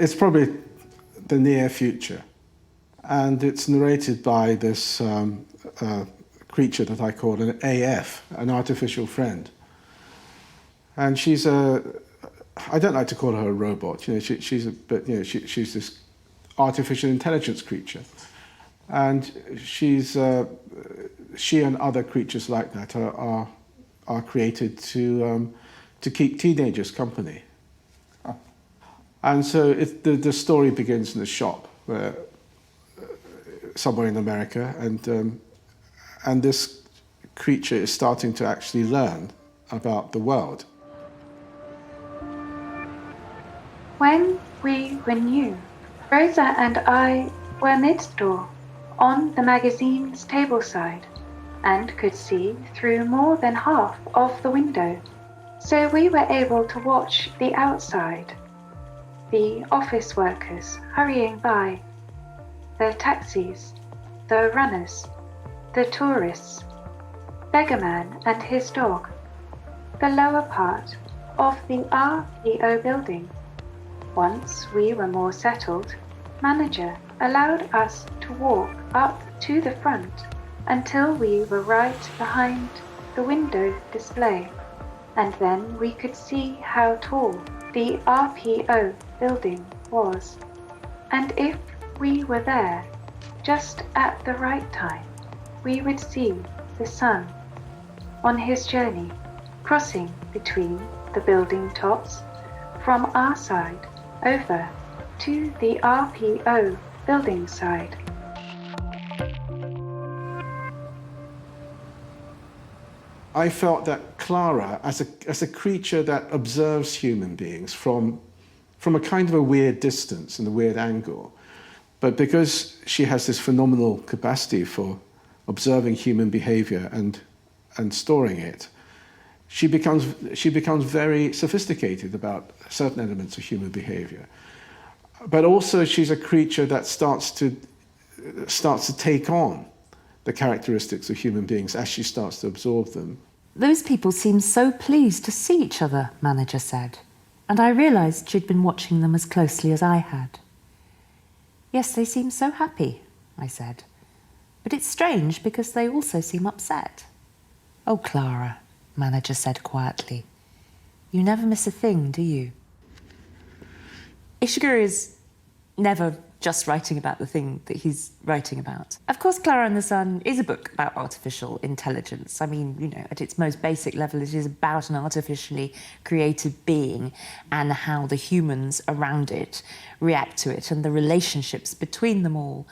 It's probably the near future. And it's narrated by this creature that I call an AF, an artificial friend. And she's I don't like to call her a robot, she's this artificial intelligence creature. And she and other creatures like that are created to keep teenagers company. And so the story begins in the shop, where somewhere in America, and this creature is starting to actually learn about the world. When we were new, Rosa and I were mid-store on the magazine's table side and could see through more than half of the window, so we were able to watch the outside, the office workers hurrying by, the taxis, the runners, the tourists, Beggarman and his dog, the lower part of the RPO building. Once we were more settled, manager allowed us to walk up to the front until we were right behind the window display, and then we could see how tall the RPO building was, and if we were there just at the right time, we would see the sun on his journey crossing between the building tops from our side over to the RPO building side. I felt that Clara, as a creature that observes human beings from a kind of a weird distance and a weird angle, but because she has this phenomenal capacity for observing human behavior and storing it, she becomes very sophisticated about certain elements of human behavior. But also she's a creature that starts to take on the characteristics of human beings as she starts to absorb them. Those people seemed so pleased to see each other, manager said, and I realised she'd been watching them as closely as I had. Yes, they seem so happy, I said, but it's strange because they also seem upset. Oh, Clara, manager said quietly, you never miss a thing, do you? Ishiguro is never just writing about the thing that he's writing about. Of course, Clara and the Sun is a book about artificial intelligence. I mean, at its most basic level, it is about an artificially created being and how the humans around it react to it and the relationships between them all.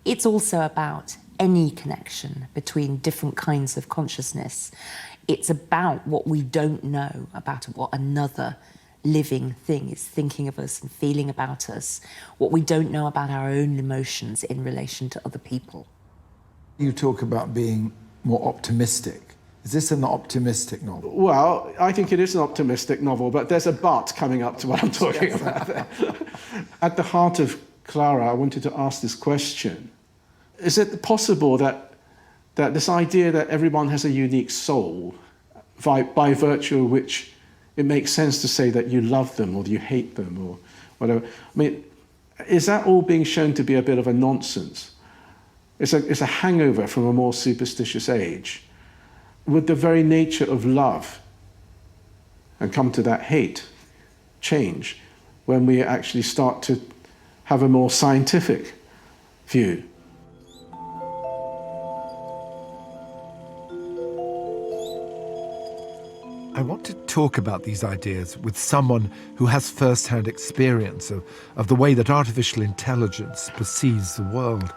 It's also about any connection between different kinds of consciousness. It's about what we don't know about what another living thing is thinking of us and feeling about us, what we don't know about our own emotions in relation to other people. You talk about being more optimistic. Is this an optimistic novel? Well, I think it is an optimistic novel, but there's a but coming up to what I'm talking about there. At the heart of Clara, I wanted to ask this question. Is it possible that this idea that everyone has a unique soul, by virtue of which it makes sense to say that you love them or you hate them or whatever. I mean, is that all being shown to be a bit of a nonsense? It's a hangover from a more superstitious age. Would the very nature of love and come to that hate change when we actually start to have a more scientific view? I want to talk about these ideas with someone who has first-hand experience of the way that artificial intelligence perceives the world.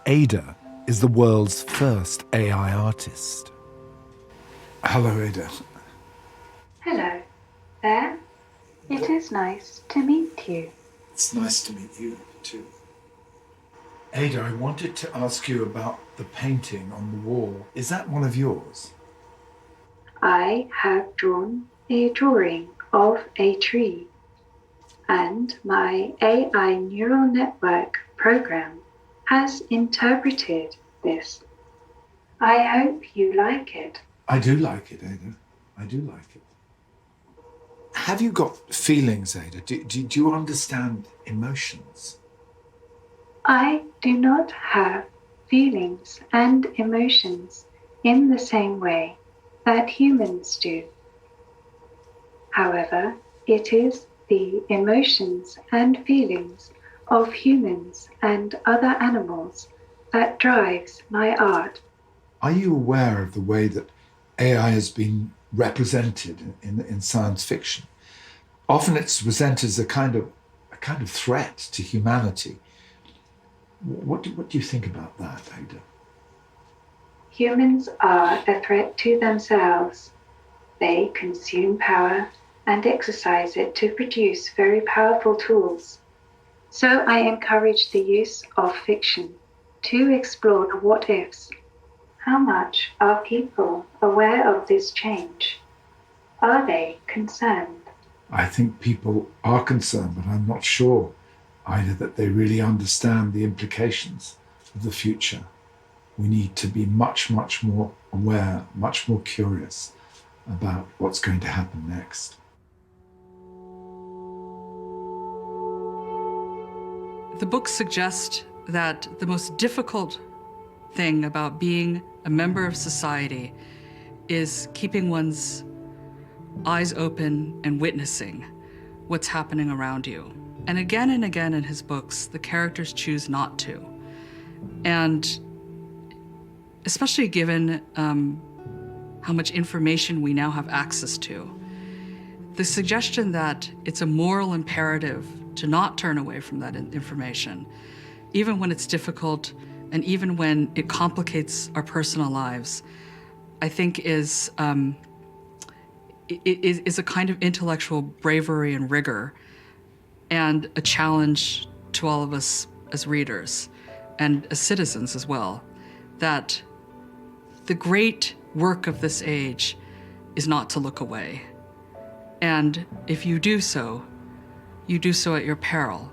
Ada is the world's first AI artist. Hello, Ada. Hello there. It is nice to meet you. It's nice to meet you, too. Ada, I wanted to ask you about the painting on the wall. Is that one of yours? I have drawn a drawing of a tree, and my AI neural network program has interpreted this. I hope you like it. I do like it, Ada. I do like it. Have you got feelings, Ada? Do you understand emotions? I do not have feelings and emotions in the same way that humans do. However, it is the emotions and feelings of humans and other animals that drives my art. Are you aware of the way that AI has been represented in science fiction? Often it's presented as a kind of threat to humanity. What do you think about that, Ada? Humans are a threat to themselves. They consume power and exercise it to produce very powerful tools. So I encourage the use of fiction to explore the what-ifs. How much are people aware of this change? Are they concerned? I think people are concerned, but I'm not sure either that they really understand the implications of the future. We need to be much, much more aware, much more curious about what's going to happen next. The book suggests that the most difficult thing about being a member of society is keeping one's eyes open and witnessing what's happening around you. And again in his books, the characters choose not to. And especially given how much information we now have access to, the suggestion that it's a moral imperative to not turn away from that information, even when it's difficult and even when it complicates our personal lives, I think is a kind of intellectual bravery and rigor, and a challenge to all of us as readers and as citizens as well, that the great work of this age is not to look away. And if you do so at your peril,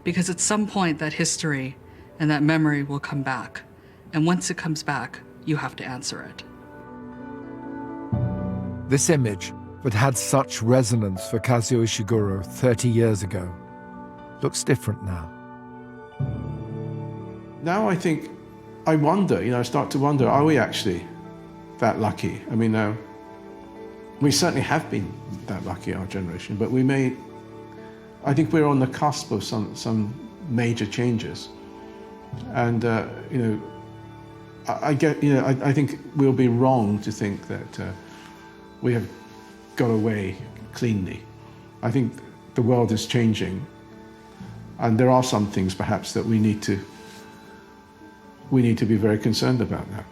because at some point that history and that memory will come back. And once it comes back, you have to answer it. This image that had such resonance for Kazuo Ishiguro 30 years ago looks different now. Now I think, I wonder, I start to wonder, are we actually that lucky? I mean, we certainly have been that lucky, our generation, but I think we're on the cusp of some major changes. And, I think we'll be wrong to think that we have got away cleanly. I think the world is changing, and there are some things perhaps that we need to be very concerned about now.